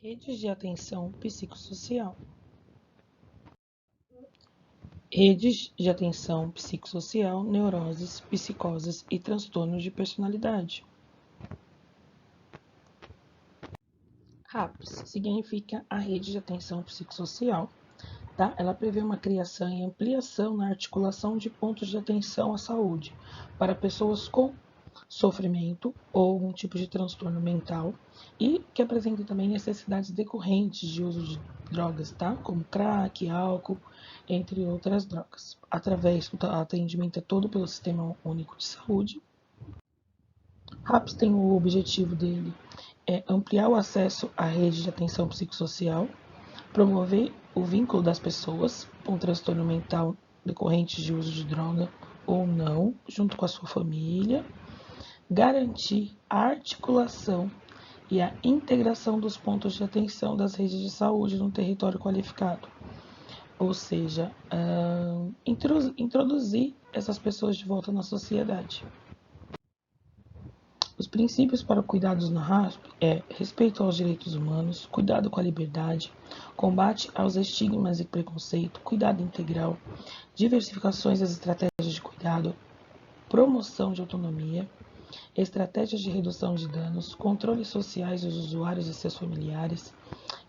Redes de atenção psicossocial. Redes de atenção psicossocial, neuroses, psicoses e transtornos de personalidade. RAPS significa a rede de atenção psicossocial. Tá? Ela prevê uma criação e ampliação na articulação de pontos de atenção à saúde para pessoas com sofrimento ou um tipo de transtorno mental e que apresentem também necessidades decorrentes de uso de drogas, tá? Como crack, álcool, entre outras drogas. Através do atendimento todo pelo Sistema Único de Saúde. RAPS tem o objetivo dele ampliar o acesso à rede de atenção psicossocial, promover o vínculo das pessoas com transtorno mental decorrente de uso de droga ou não, junto com a sua família, garantir a articulação e a integração dos pontos de atenção das redes de saúde no território qualificado, ou seja, introduzir essas pessoas de volta na sociedade. Os princípios para cuidados na RAPS é respeito aos direitos humanos, cuidado com a liberdade, combate aos estigmas e preconceito, cuidado integral, diversificações das estratégias de cuidado, promoção de autonomia, estratégias de redução de danos, controles sociais dos usuários e seus familiares,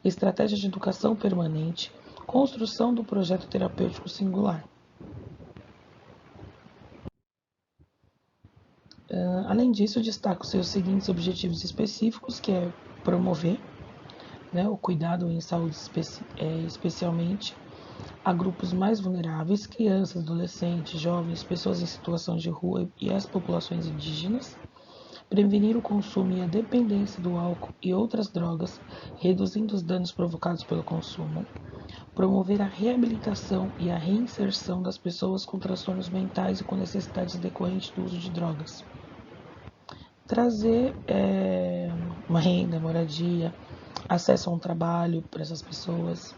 estratégias de educação permanente, construção do projeto terapêutico singular. Além disso, destaco seus seguintes objetivos específicos, que é promover o cuidado em saúde, especialmente a grupos mais vulneráveis, crianças, adolescentes, jovens, pessoas em situação de rua e as populações indígenas, prevenir o consumo e a dependência do álcool e outras drogas, reduzindo os danos provocados pelo consumo, promover a reabilitação e a reinserção das pessoas com transtornos mentais e com necessidades decorrentes do uso de drogas, trazer uma renda, moradia, acesso a um trabalho para essas pessoas,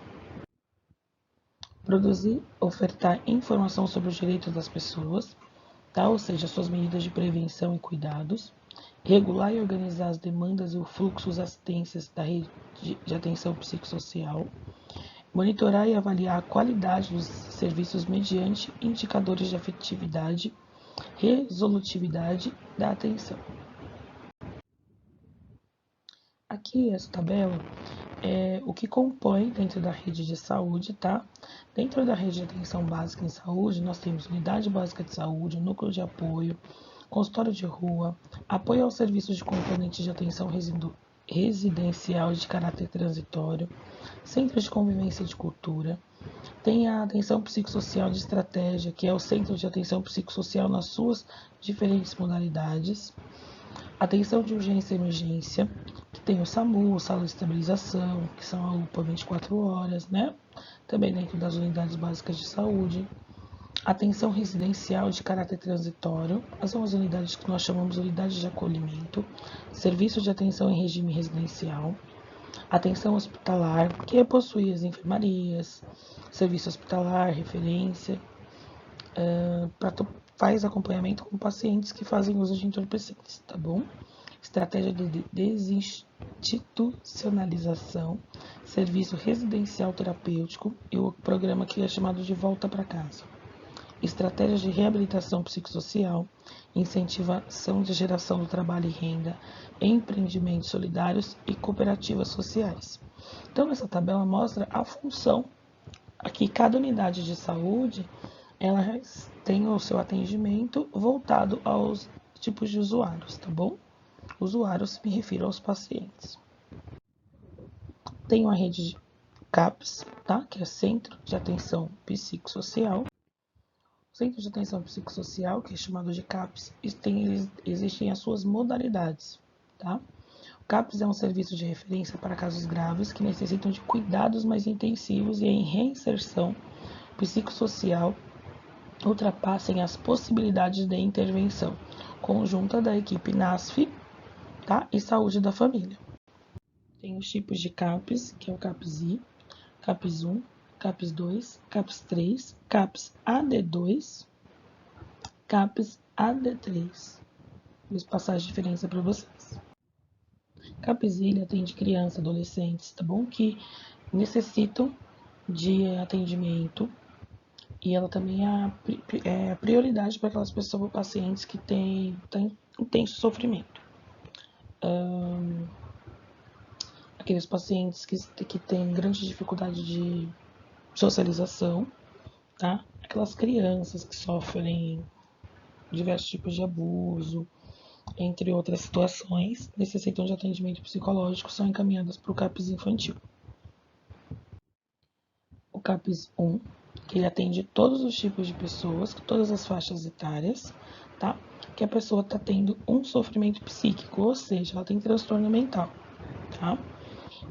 produzir, ofertar informação sobre os direitos das pessoas, tá? Ou seja, suas medidas de prevenção e cuidados, regular e organizar as demandas e o fluxo das assistências da rede de atenção psicossocial, monitorar e avaliar a qualidade dos serviços mediante indicadores de afetividade, resolutividade da atenção. Aqui essa tabela é o que compõe dentro da rede de saúde, tá? Dentro da rede de atenção básica em saúde, nós temos unidade básica de saúde, núcleo de apoio, consultório de rua, apoio aos serviços de componentes de atenção residencial de caráter transitório, centros de convivência e de cultura, tem a atenção psicossocial de estratégia, que é o centro de atenção psicossocial nas suas diferentes modalidades, atenção de urgência e emergência, que tem o SAMU, sala de estabilização, que são a UPA 24 horas, né? Também dentro das unidades básicas de saúde. Atenção residencial de caráter transitório, são as unidades que nós chamamos de unidades de acolhimento, serviço de atenção em regime residencial, atenção hospitalar, que possui as enfermarias, serviço hospitalar, referência, faz acompanhamento com pacientes que fazem uso de entorpecentes, tá bom? Estratégia de desinstitucionalização, serviço residencial terapêutico e o programa que é chamado de Volta para Casa. Estratégias de reabilitação psicossocial, incentivação de geração do trabalho e renda, empreendimentos solidários e cooperativas sociais. Então, essa tabela mostra a função. Aqui, cada unidade de saúde, ela tem o seu atendimento voltado aos tipos de usuários, tá bom? Usuários, me refiro aos pacientes. Tem a rede de CAPS, tá? Que é Centro de Atenção Psicossocial. O Centro de Atenção Psicossocial, que é chamado de CAPS, existem as suas modalidades, tá? O CAPS é um serviço de referência para casos graves que necessitam de cuidados mais intensivos e em reinserção psicossocial ultrapassem as possibilidades de intervenção conjunta da equipe NASF, tá? E saúde da família. Tem os tipos de CAPS, que é o CAPS-I, CAPS-1, CAPS-2, CAPS-3, CAPS-AD2, CAPS-AD3. Vou passar a diferença para vocês. CAPS ele atende crianças, adolescentes, tá bom? Que necessitam de atendimento e ela também é a prioridade para aquelas pessoas, pacientes que têm intenso sofrimento. Aqueles pacientes que têm grande dificuldade de socialização, tá? Aquelas crianças que sofrem diversos tipos de abuso, entre outras situações, necessitam de atendimento psicológico, são encaminhadas para o CAPS infantil. O CAPS 1, que ele atende todos os tipos de pessoas, todas as faixas etárias, tá? Que a pessoa está tendo um sofrimento psíquico, ou seja, ela tem transtorno mental, tá?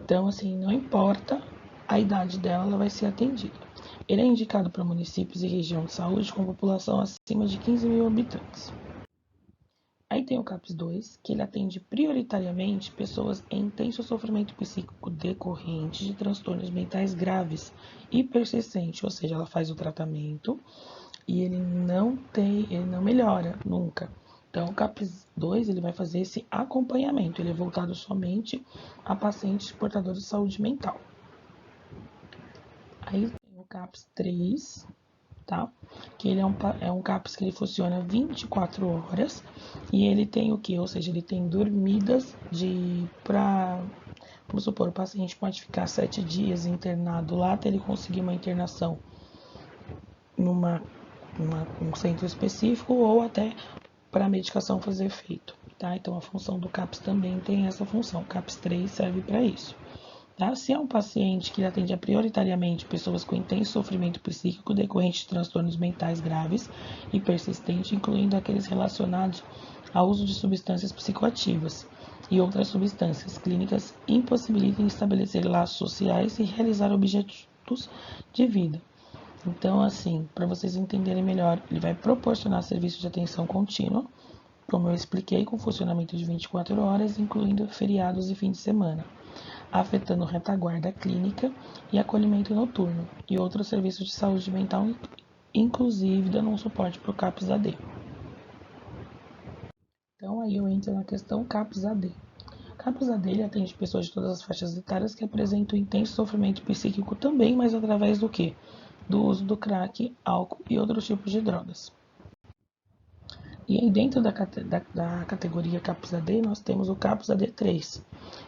Então, assim, não importa a idade dela, ela vai ser atendida. Ele é indicado para municípios e região de saúde com população acima de 15 mil habitantes. Aí tem o CAPS 2, que ele atende prioritariamente pessoas em intenso sofrimento psíquico decorrente de transtornos mentais graves e persistentes, ou seja, ela faz o tratamento e ele não melhora nunca. Então, o CAPS 2 ele vai fazer esse acompanhamento, ele é voltado somente a pacientes portadores de saúde mental. Aí tem o CAPS 3, tá? Que ele é um CAPS que ele funciona 24 horas e ele tem o que? Ou seja, ele tem dormidas vamos supor, o paciente pode ficar 7 dias internado lá até ele conseguir uma internação um centro específico ou até para a medicação fazer efeito, tá? Então a função do CAPS também tem essa função. O CAPS 3 serve para isso. Tá? Se é um paciente que atende prioritariamente pessoas com intenso sofrimento psíquico decorrente de transtornos mentais graves e persistentes, incluindo aqueles relacionados ao uso de substâncias psicoativas e outras substâncias clínicas, impossibilitam estabelecer laços sociais e realizar objetivos de vida. Então, assim, para vocês entenderem melhor, ele vai proporcionar serviço de atenção contínua, como eu expliquei, com funcionamento de 24 horas, incluindo feriados e fim de semana, afetando retaguarda clínica e acolhimento noturno, e outros serviços de saúde mental, inclusive dando um suporte para o CAPS-AD. Então, aí eu entro na questão CAPS-AD. CAPS-AD atende pessoas de todas as faixas etárias que apresentam intenso sofrimento psíquico também, mas através do quê? Do uso do crack, álcool e outros tipos de drogas. E aí dentro da categoria CAPS-AD, nós temos o CAPS-AD3,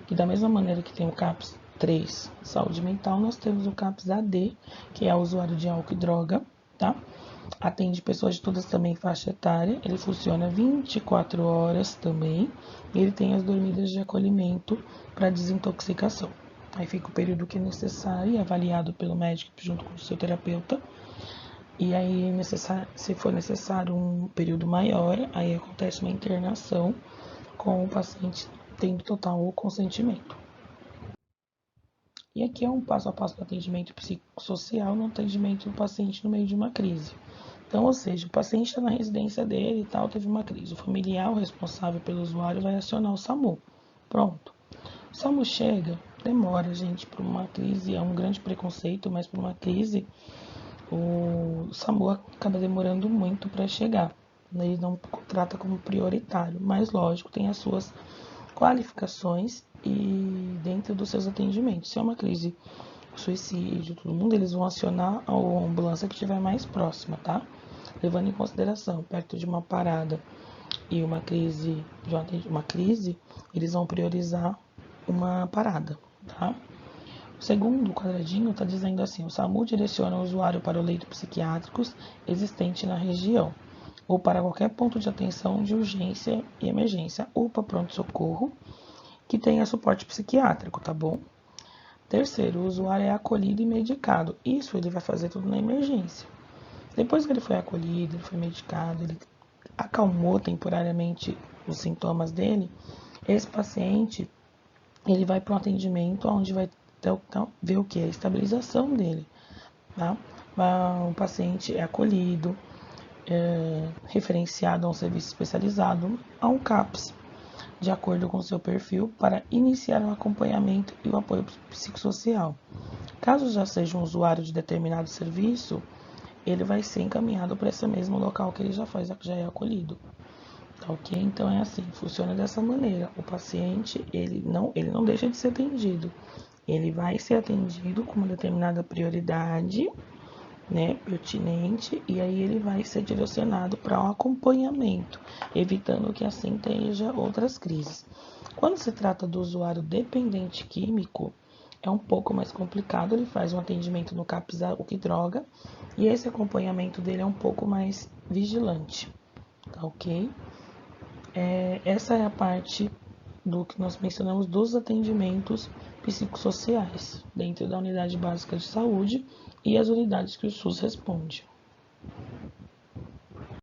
que da mesma maneira que tem o CAPS-3, saúde mental, nós temos o CAPS-AD, que é usuário de álcool e droga, tá? Atende pessoas de todas também faixa etária, ele funciona 24 horas também, e ele tem as dormidas de acolhimento para desintoxicação. Aí fica o período que é necessário, avaliado pelo médico junto com o seu terapeuta. E aí, se for necessário um período maior, aí acontece uma internação com o paciente tendo total consentimento. E aqui é um passo a passo do atendimento psicossocial no atendimento do paciente no meio de uma crise. Então, ou seja, o paciente está na residência dele e tal, teve uma crise. O familiar, o responsável pelo usuário, vai acionar o SAMU. Pronto. O SAMU chega, demora, gente, para uma crise, é um grande preconceito, mas para uma crise, o SAMU acaba demorando muito para chegar. Ele não trata como prioritário, mas lógico, tem as suas qualificações e dentro dos seus atendimentos. Se é uma crise suicídio, todo mundo, eles vão acionar a ambulância que estiver mais próxima, tá? Levando em consideração, perto de uma parada e uma crise, eles vão priorizar uma parada, tá? O segundo quadradinho está dizendo assim: o SAMU direciona o usuário para o leito psiquiátricos existente na região, ou para qualquer ponto de atenção de urgência e emergência, UPA, pronto-socorro, que tenha suporte psiquiátrico, tá bom? Terceiro, o usuário é acolhido e medicado. Isso ele vai fazer tudo na emergência. Depois que ele foi acolhido, ele foi medicado, ele acalmou temporariamente os sintomas dele, esse paciente ele vai para um atendimento onde vai ver o que? A estabilização dele. Tá? O paciente é acolhido, referenciado a um serviço especializado, a um CAPS, de acordo com o seu perfil, para iniciar o acompanhamento e o apoio psicossocial. Caso já seja um usuário de determinado serviço, ele vai ser encaminhado para esse mesmo local que ele já é acolhido. Tá ok? Então é assim, funciona dessa maneira. O paciente, ele não deixa de ser atendido. Ele vai ser atendido com uma determinada prioridade, né, pertinente, e aí ele vai ser direcionado para um acompanhamento, evitando que assim tenha outras crises. Quando se trata do usuário dependente químico, é um pouco mais complicado, ele faz um atendimento no CAPS droga, e esse acompanhamento dele é um pouco mais vigilante, tá ok? Essa é a parte do que nós mencionamos dos atendimentos psicossociais dentro da unidade básica de saúde e as unidades que o SUS responde.